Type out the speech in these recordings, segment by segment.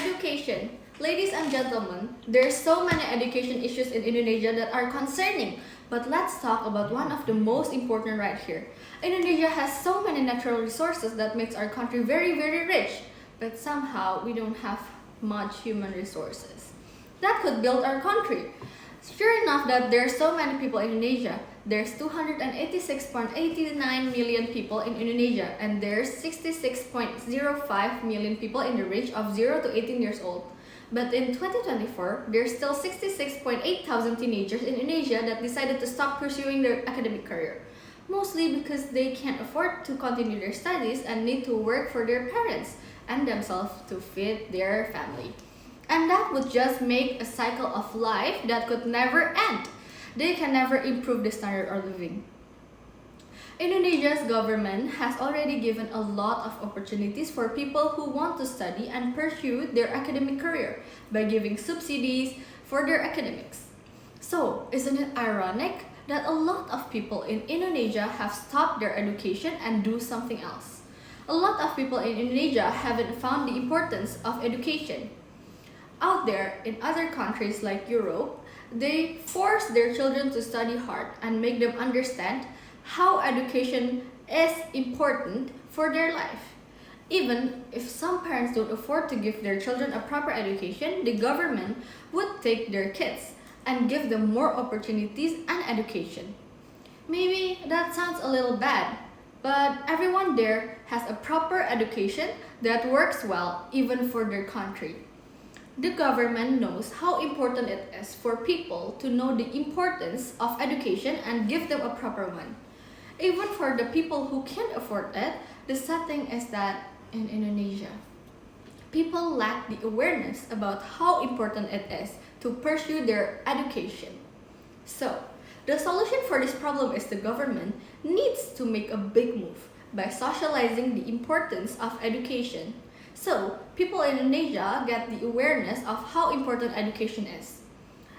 Education. Ladies and gentlemen, there's so many education issues in Indonesia that are concerning. But let's talk about one of the most important right here. Indonesia has so many natural resources that makes our country very, very rich. But somehow we don't have much human resources that could build our country. Sure enough that there's so many people in Indonesia. There's 286.89 million people in Indonesia and there's 66.05 million people in the range of 0 to 18 years old. But in 2024, there's still 66.8 thousand teenagers in Indonesia that decided to stop pursuing their academic career. Mostly because they can't afford to continue their studies and need to work for their parents and themselves to feed their family. And that would just make a cycle of life that could never end. They can never improve the standard of living. Indonesia's government has already given a lot of opportunities for people who want to study and pursue their academic career by giving subsidies for their academics. So, isn't it ironic that a lot of people in Indonesia have stopped their education and do something else? A lot of people in Indonesia haven't found the importance of education. Out there, in other countries like Europe, they force their children to study hard and make them understand how education is important for their life. Even if some parents don't afford to give their children a proper education, the government would take their kids and give them more opportunities and education. Maybe that sounds a little bad, but everyone there has a proper education that works well even for their country. The government knows how important it is for people to know the importance of education and give them a proper one. Even for the people who can't afford it, the sad thing is that in Indonesia, people lack the awareness about how important it is to pursue their education. So, the solution for this problem is the government needs to make a big move by socializing the importance of education. So, people in Indonesia get the awareness of how important education is.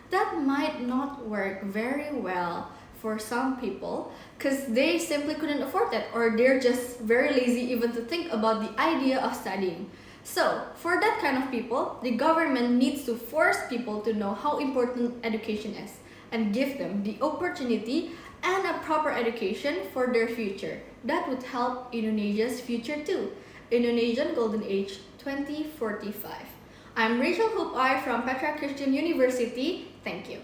That might not work very well for some people because they simply couldn't afford it or they're just very lazy even to think about the idea of studying. So, for that kind of people, the government needs to force people to know how important education is and give them the opportunity and a proper education for their future. That would help Indonesia's future too. Indonesian Golden Age 2045. I'm Rachel Hupai from Petra Christian University. Thank you.